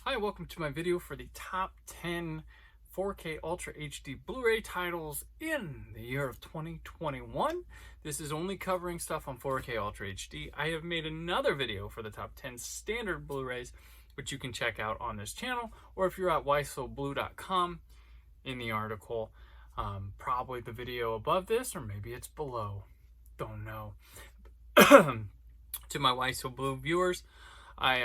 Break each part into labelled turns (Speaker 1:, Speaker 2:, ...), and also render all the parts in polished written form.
Speaker 1: Hi, welcome to my video for the top 10 4K Ultra HD Blu-ray titles in the year of 2021. This is only covering stuff on 4K Ultra HD. I have made another video for the top 10 standard Blu-rays, which you can check out on this channel, or if you're at whysoblu.com in the article, probably the video above this, or maybe it's below. Don't know. To my Why So Blue viewers, I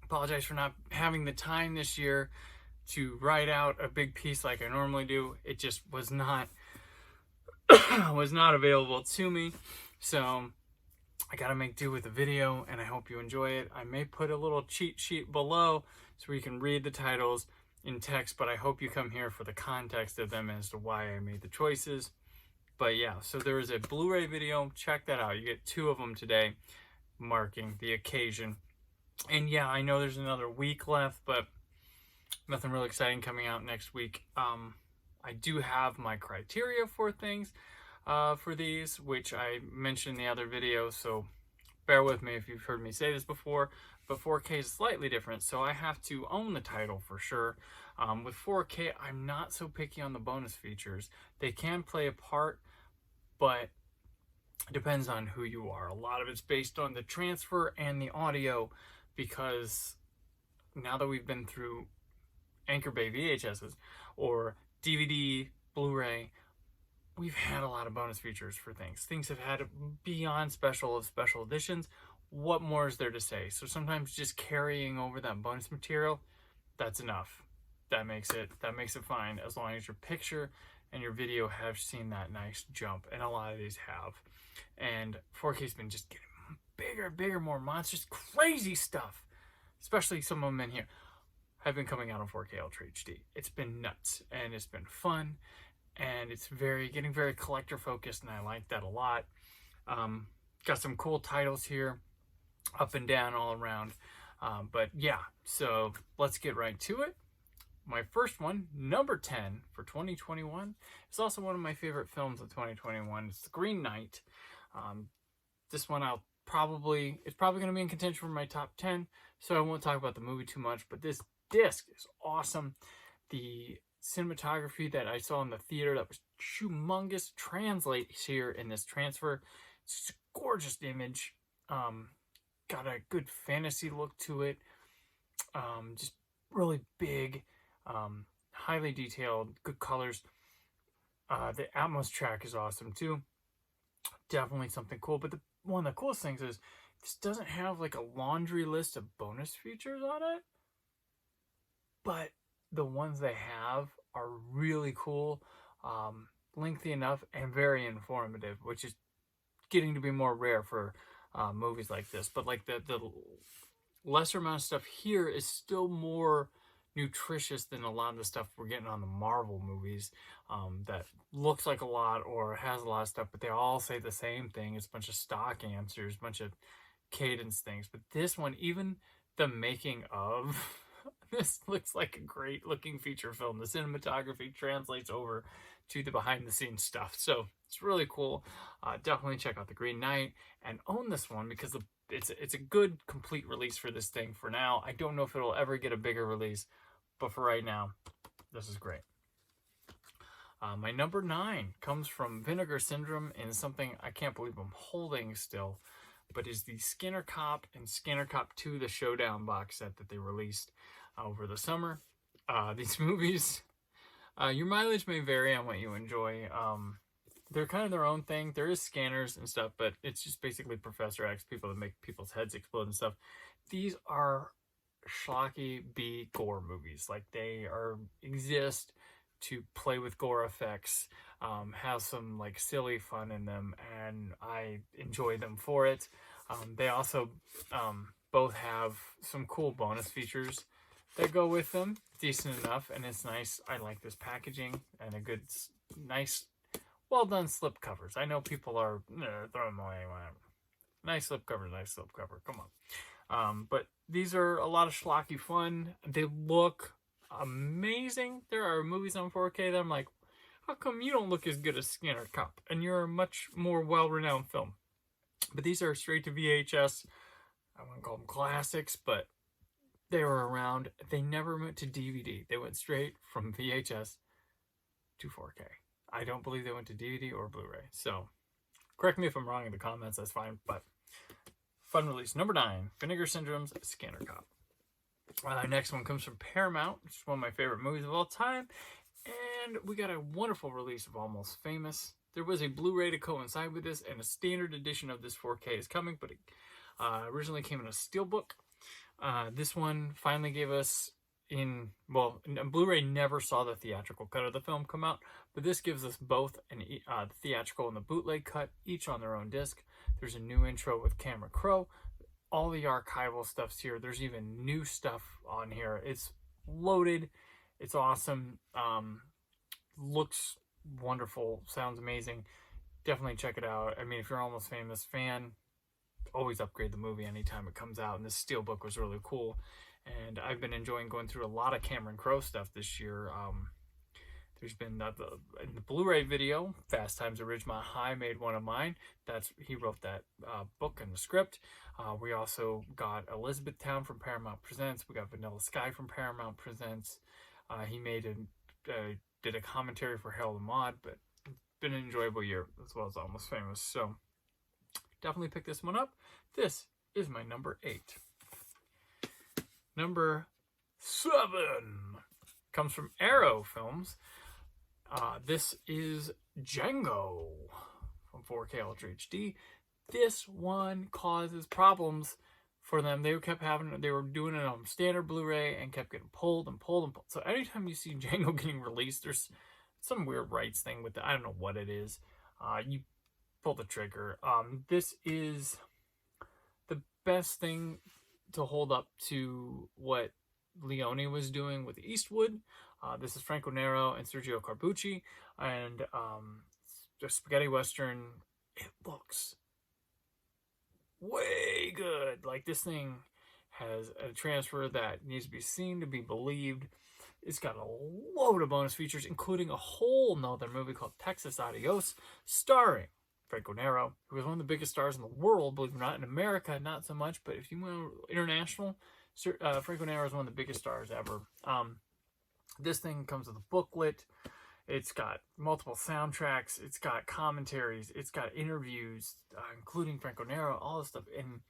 Speaker 1: apologize for not having the time this year to write out a big piece like I normally do. It just was not available to me, so I gotta make do with the video, and I hope you enjoy it. I may put a little cheat sheet below so you can read the titles in text, but I hope you come here for the context of them as to why I made the choices. But yeah, so there is a Blu-ray video. Check that out. You get 2 of them today, marking the occasion. And yeah, I know there's another week left, but nothing really exciting coming out next week. I do have my criteria for things for these, which I mentioned in the other video, so bear with me if you've heard me say this before, but 4K is slightly different, so I have to own the title for sure. With 4K, I'm not so picky on the bonus features. They can play a part, but it depends on who you are. A lot of it's based on the transfer and the audio, because now that we've been through Anchor Bay VHSs or DVD, Blu-ray, we've had a lot of bonus features for things. Things have had beyond special of special editions. What more is there to say? So sometimes just carrying over that bonus material, that's enough. That makes it fine, as long as your picture and your video have seen that nice jump, and a lot of these have. And 4K's been just getting bigger, more monstrous, crazy stuff. Especially some of them in here have been coming out on 4K Ultra HD. It's been nuts, and it's been fun, and it's getting very collector focused, and I like that a lot. Got some cool titles here, up and down all around. But yeah, so let's get right to it. My first one, number 10 for 2021, is also one of my favorite films of 2021. It's The Green Knight. This one it's probably going to be in contention for my top 10, so I won't talk about the movie too much, but this disc is awesome. The cinematography that I saw in the theater that was humongous translates here in this transfer. It's just a gorgeous image. Got a good fantasy look to it. Just really big, highly detailed, good colors. The Atmos track is awesome too. Definitely something cool. But one of the coolest things is this doesn't have like a laundry list of bonus features on it, but the ones they have are really cool, lengthy enough, and very informative, which is getting to be more rare for movies like this. But like the lesser amount of stuff here is still more nutritious than a lot of the stuff we're getting on the Marvel movies, that looks like a lot or has a lot of stuff, but they all say the same thing. It's a bunch of stock answers, a bunch of cadence things. But this one, even the making of this looks like a great looking feature film. The cinematography translates over to the behind the scenes stuff, so it's really cool. Definitely check out The Green Knight and own this one, because it's a good complete release for this thing for now. I don't know if it'll ever get a bigger release, but for right now, this is great. My number 9 comes from Vinegar Syndrome, and something I can't believe I'm holding still, but is the Skinner Cop and Skinner Cop 2 The Showdown box set that they released over the summer. These movies, your mileage may vary on what you enjoy. They're kind of their own thing. There is scanners and stuff, but it's just basically Professor X, people that make people's heads explode and stuff. These are schlocky B gore movies. Like, they exist to play with gore effects, have some like silly fun in them, and I enjoy them for it. They also both have some cool bonus features that go with them, decent enough, and it's nice. I like this packaging and a good, nice, well done slip covers. I know people are throwing them away, whatever. Nice slip cover, come on. But these are a lot of schlocky fun. They look amazing. There are movies on 4K that I'm like, how come you don't look as good as Skinner Cop? And you're a much more well-renowned film. But these are straight to VHS. I wouldn't call them classics, but they were around. They never went to DVD. They went straight from VHS to 4K. I don't believe they went to DVD or Blu-ray. So, correct me if I'm wrong in the comments, that's fine. But, fun release. Number 9, Vinegar Syndrome's Scanner Cop. Next one comes from Paramount, which is one of my favorite movies of all time. And we got a wonderful release of Almost Famous. There was a Blu-ray to coincide with this, and a standard edition of this 4K is coming, but it originally came in a steelbook. This one finally gave us Blu-ray never saw the theatrical cut of the film come out, but this gives us both the theatrical and the bootleg cut, each on their own disc. There's a new intro with Cameron Crowe. All the archival stuff's here. There's even new stuff on here. It's loaded. It's awesome. Looks wonderful. Sounds amazing. Definitely check it out. I mean, if you're an Almost Famous fan, always upgrade the movie anytime it comes out. And this steelbook was really cool. And I've been enjoying going through a lot of Cameron Crowe stuff this year. There's been in the Blu-ray video, Fast Times at Ridgemont High made one of mine. He wrote that book and the script. We also got Elizabethtown from Paramount Presents. We got Vanilla Sky from Paramount Presents. He did a commentary for Harold and Maude, but it's been an enjoyable year as well as Almost Famous. So definitely pick this one up. This is my number 8. Number 7 comes from Arrow Films. This is Django from 4K Ultra HD. This one causes problems for them. They were doing it on standard Blu-ray and kept getting pulled and pulled and pulled. So anytime you see Django getting released, there's some weird rights thing with it. I don't know what it is. You pull the trigger. This is the best thing to hold up to what Leone was doing with Eastwood. This is Franco Nero and Sergio Corbucci, and the spaghetti western. It looks way good. Like, this thing has a transfer that needs to be seen to be believed. It's got a load of bonus features, including a whole nother movie called Texas Adios, starring Franco Nero, who was one of the biggest stars in the world, believe it or not. In America, not so much, but if you went international, Franco Nero is one of the biggest stars ever. This thing comes with a booklet. It's got multiple soundtracks. It's got commentaries. It's got interviews, including Franco Nero, all this stuff. And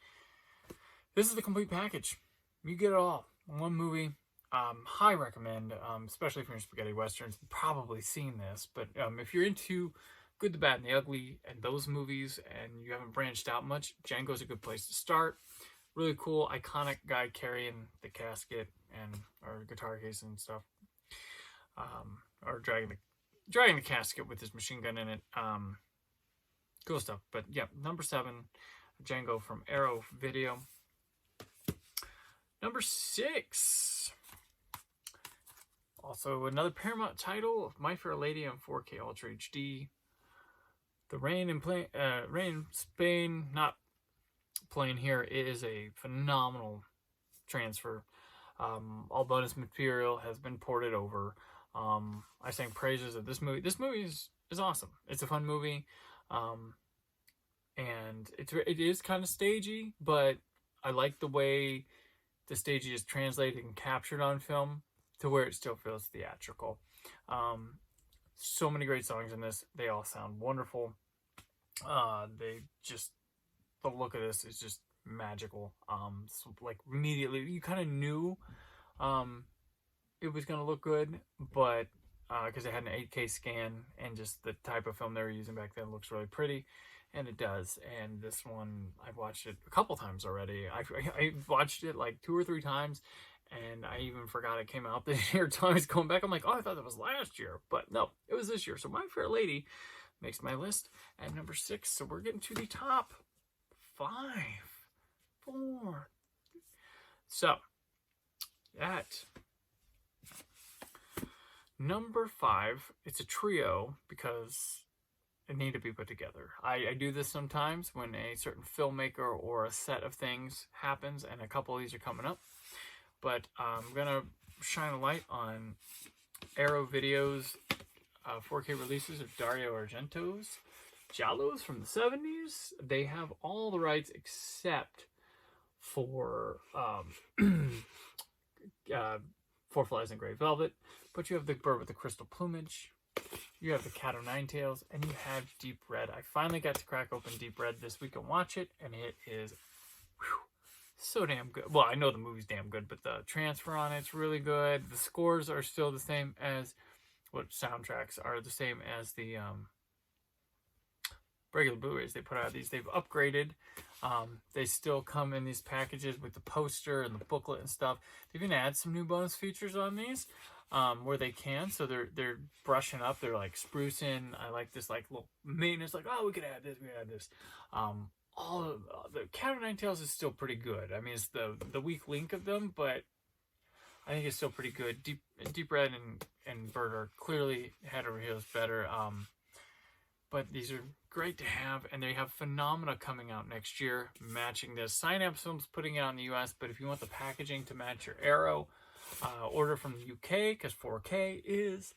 Speaker 1: this is the complete package. You get it all in one movie. High recommend, especially if you're in spaghetti westerns. You've probably seen this, but if you're into Good, the Bad, and the Ugly and those movies, and you haven't branched out much, Django's a good place to start. Really cool, iconic guy carrying the casket or guitar case and stuff, or dragging the casket with his machine gun in it. Cool stuff. But yeah, number 7, Django from Arrow Video. Number 6, also another Paramount title, My Fair Lady on 4K Ultra HD. The Rain in Spain, not playing here. It is a phenomenal transfer. All bonus material has been ported over. I sang praises of this movie. This movie is awesome. It's a fun movie, and it is kind of stagey, but I like the way the stagey is translated and captured on film to where it still feels theatrical. So many great songs in this. They all sound wonderful. The look of this is just magical. So like immediately you kind of knew it was going to look good, but because it had an 8K scan and just the type of film they were using back then looks really pretty, and it does. And this one, I've watched it a couple times already. I watched it like 2 or 3 times, and I even forgot it came out this year. Until I was going back, I'm like, oh, I thought that was last year, but no, it was this year. So My Fair Lady makes my list at number 6. So we're getting to the top 5, 4. So at number 5, it's a trio because it need to be put together. I do this sometimes when a certain filmmaker or a set of things happens, and a couple of these are coming up. But I'm going to shine a light on Arrow Video's 4K releases of Dario Argento's Giallos from the 70s. They have all the rights except for Four Flies in Grey Velvet, but you have the bird with the crystal plumage, you have the cat o' nine tails, and you have Deep Red. I finally got to crack open Deep Red this week and watch it, and it is so damn good. Well, I know the movie's damn good, but the transfer on it's really good. The scores are still the same as soundtracks are the same as the regular Blu-rays they put out. These they've upgraded. They still come in these packages with the poster and the booklet and stuff. They've even added some new bonus features on these where they can. So they're brushing up. They're like sprucing. I like this like little maintenance. Like, oh, we could add this. We could add this. All of the Cat o' Nine Tails is still pretty good. I mean, it's the weak link of them, but I think it's still pretty good. Deep Red and Bird are clearly head over heels better. But these are great to have, and they have Phenomena coming out next year, matching this. Synapse Films putting it out in the US, but if you want the packaging to match your Arrow, order from the UK, because 4K is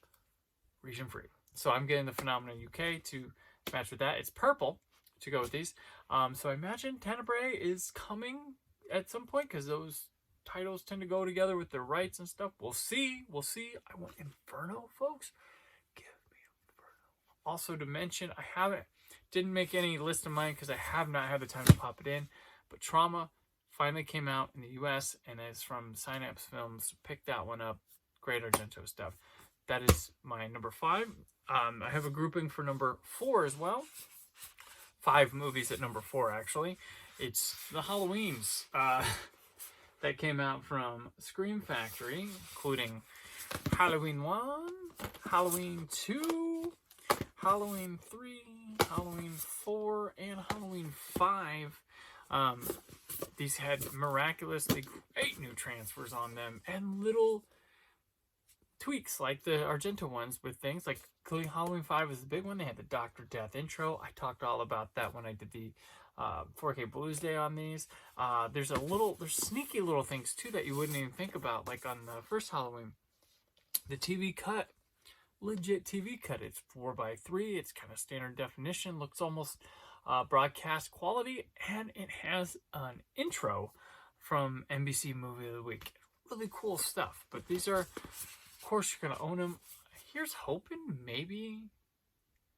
Speaker 1: region free. So I'm getting the Phenomena UK to match with that. It's purple to go with these. So I imagine Tenebrae is coming at some point, because those titles tend to go together with their rights and stuff. We'll see. We'll see. I want Inferno, folks. Give me Inferno. Also to mention, didn't make any list of mine because I have not had the time to pop it in, but Trauma finally came out in the US, and it's from Synapse Films. Pick that one up. Great Argento stuff. That is my number 5. I have a grouping for number 4 as well. 5 movies at number 4, actually. It's the Halloweens that came out from Scream Factory, including Halloween 1, Halloween 2, Halloween 3, Halloween 4, and Halloween 5. These had miraculously great new transfers on them, and little tweaks like the Argento ones with things like, including Halloween 5 was the big one. They had the Dr. Death intro. I talked all about that when I did the 4K Blues Day on these. There's sneaky little things too that you wouldn't even think about, like on the first Halloween, the TV cut. Legit TV cut. It's 4:3. It's kind of standard definition. Looks almost broadcast quality, and it has an intro from NBC Movie of the Week. Really cool stuff. But these are, of course, you're gonna own them. Here's hoping maybe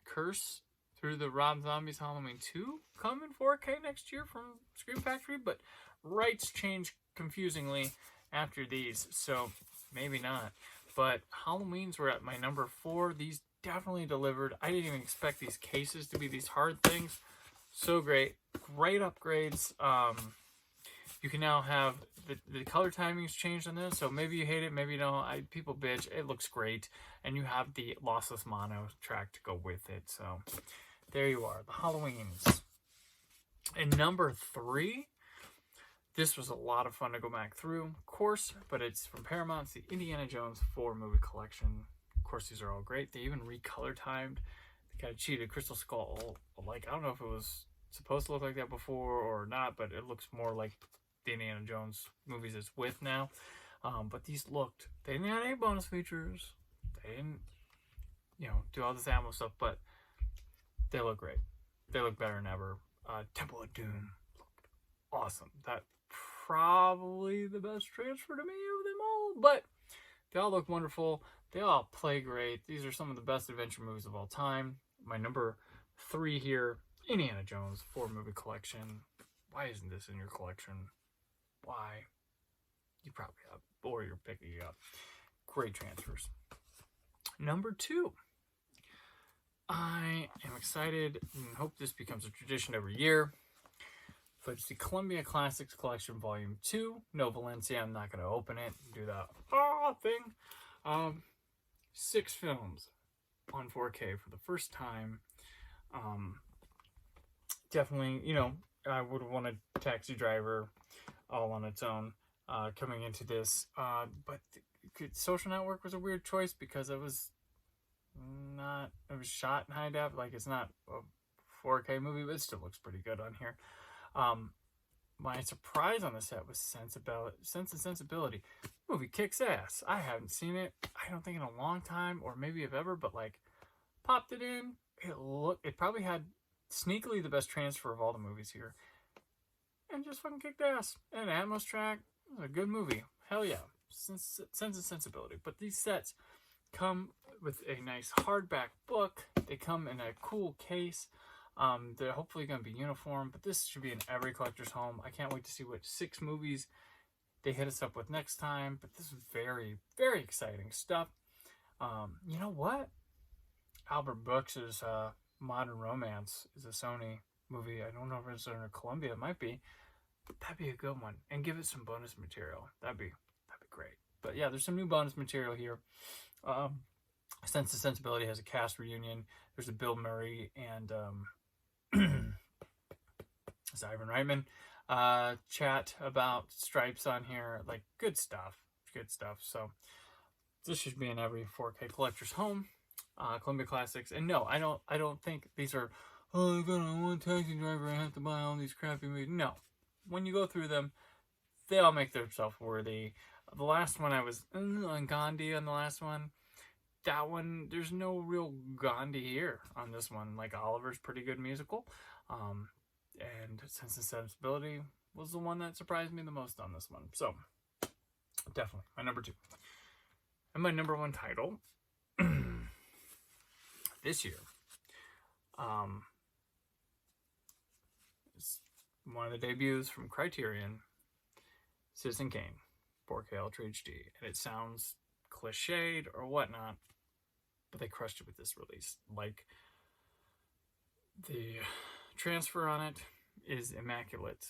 Speaker 1: Curse through the Rob Zombie's Halloween 2 come in 4K next year from Scream Factory, but rights change confusingly after these, so maybe not. But Halloweens were at my number 4. These definitely delivered. I didn't even expect these cases to be these hard things. So great. Great upgrades. You can now have the color timings changed on this, so maybe you hate it, maybe you don't. People bitch. It looks great. And you have the lossless mono track to go with it. So there you are. The Halloweens. And number 3. This was a lot of fun to go back through, of course, but it's from Paramount. It's the Indiana Jones 4 movie collection. Of course, these are all great. They even recolor timed. They kind of cheated Crystal Skull. Like, I don't know if it was supposed to look like that before or not, but it looks more like the Indiana Jones movies it's with now. But these looked, they didn't have any bonus features. They didn't, do all this ammo stuff, but they look great. They look better than ever. Temple of Doom looked awesome. That probably the best transfer to me of them all, but they all look wonderful. They all play great. These are some of the best adventure movies of all time. My number 3 here, Indiana Jones 4 movie collection. Why isn't this in your collection? Why? You probably have, or you're picking it up. Great transfers. Number 2. I am excited and hope this becomes a tradition every year. But it's the Columbia Classics Collection Volume 2. No Valencia. I'm not going to open it and do that thing. 6 films on 4K for the first time. Definitely, I would want a Taxi Driver all on its own coming into this. But Social Network was a weird choice because it was shot in high def. Like, it's not a 4K movie, but it still looks pretty good on here. My surprise on the set was Sense and Sensibility. The movie kicks ass. I haven't seen it, I don't think, in a long time, or maybe if ever, but like, popped it in. It probably had sneakily the best transfer of all the movies here, and just fucking kicked ass. And Atmos track, it was a good movie. Hell yeah. Sense and Sensibility. But these sets come with a nice hardback book. They come in a cool case. They're hopefully going to be uniform, but this should be in every collector's home. I can't wait to see what 6 movies they hit us up with next time. But this is very, very exciting stuff. You know what? Albert Brooks's Modern Romance is a Sony movie. I don't know if it's under Columbia. It might be. But that'd be a good one. And give it some bonus material. That'd be great. But yeah, there's some new bonus material here. Sense and Sensibility has a cast reunion. There's a Bill Murray and Ivan Reitman chat about Stripes on here. Like, good stuff. Good stuff. So this should be in every 4K collector's home. Columbia Classics. And no, I don't think these are, oh, I got on one taxi driver, I have to buy all these crappy movies. No. When you go through them, they all make themselves worthy. The last one I was on Gandhi on the last one. That one, there's no real Gandhi here on this one. Like, Oliver's pretty good musical. And Sense and Sensibility was the one that surprised me the most on this one. So, definitely, my number 2. And my number 1 title this year is one of the debuts from Criterion, Citizen Kane, 4K Ultra HD. And it sounds cliched or whatnot, but they crushed it with this release. Like, the transfer on it is immaculate.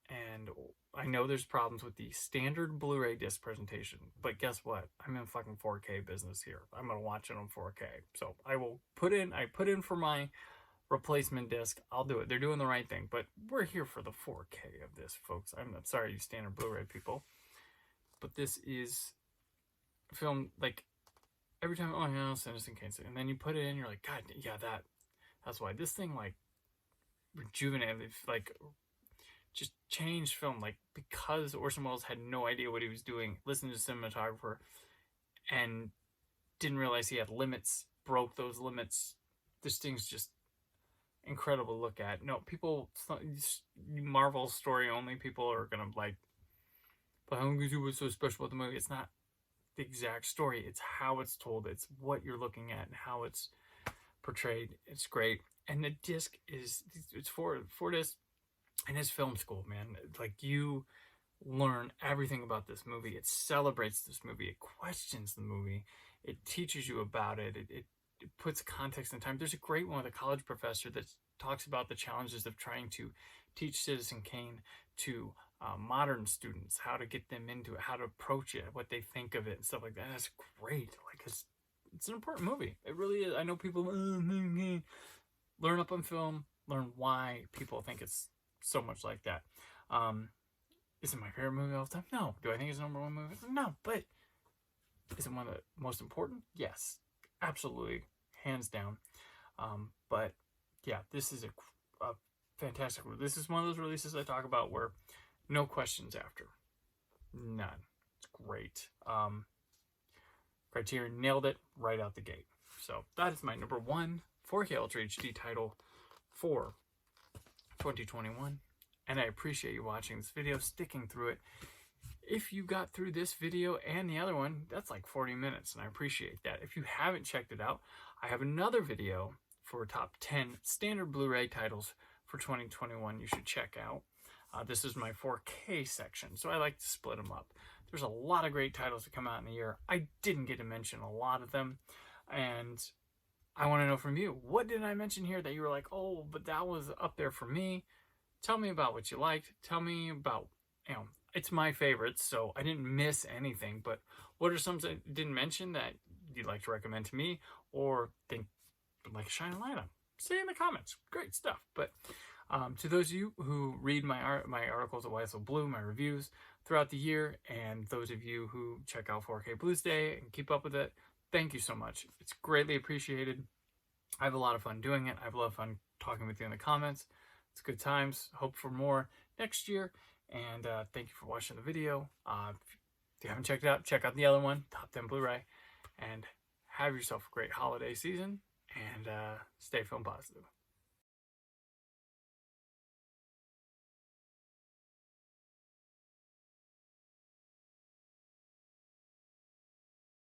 Speaker 1: And I know there's problems with the standard Blu-ray disc presentation, but guess what? I'm in fucking 4K business here. I'm gonna watch it on 4K. So I put in for my replacement disc. I'll do it. They're doing the right thing, but we're here for the 4K of this, folks. I'm sorry, you standard Blu-ray people, but this is film, like, every time, oh yeah, Citizen Kane, and then you put it in, you're like, God, yeah, that's why this thing, like, rejuvenated, like, just changed film, like, because Orson Welles had no idea what he was doing, listened to the cinematographer, and didn't realize he had limits, broke those limits. This thing's just incredible to look at. No, people, Marvel story only people are gonna, like, but how can you do what's so special about the movie? It's not the exact story, it's how it's told, it's what you're looking at and how it's portrayed. It's great. And the disc it's four discs, and it's film school, man. Like, you learn everything about this movie. It celebrates this movie. It questions the movie. It teaches you about it. It puts context in time. There's a great one with a college professor that talks about the challenges of trying to teach Citizen Kane to modern students, how to get them into it, how to approach it, what they think of it, and stuff like that. That's great. Like, it's an important movie. It really is. I know people learn up on film, learn why people think it's so much like that. Is it my favorite movie of all time? No. Do I think it's the number 1 movie? No. But is it one of the most important? Yes, absolutely, hands down. But yeah, this is a fantastic. This is one of those releases I talk about where no questions after, none. It's great. Criterion nailed it right out the gate. So that is my number 1 4K Ultra HD title for 2021. And I appreciate you watching this video, sticking through it. If you got through this video and the other one, that's like 40 minutes, and I appreciate that. If you haven't checked it out, I have another video for top 10 standard Blu-ray titles for 2021 you should check out. This is my 4K section, so I like to split them up. There's a lot of great titles that come out in a year. I didn't get to mention a lot of them, and I want to know from you, what did I mention here that you were like, oh, but that was up there for me? Tell me about what you liked. Tell me about, it's my favorites, so I didn't miss anything, but what are some that I didn't mention that you'd like to recommend to me or think would like to shine a light on? Say in the comments. Great stuff. But to those of you who read my articles at Why So Blue, my reviews throughout the year, and those of you who check out 4K Blues Day and keep up with it, thank you so much. It's greatly appreciated. I have a lot of fun doing it. I have a lot of fun talking with you in the comments. It's good times. Hope for more next year. And thank you for watching the video. If you haven't checked it out, check out the other one, Top 10 Blu-ray. And have yourself a great holiday season. And stay film positive.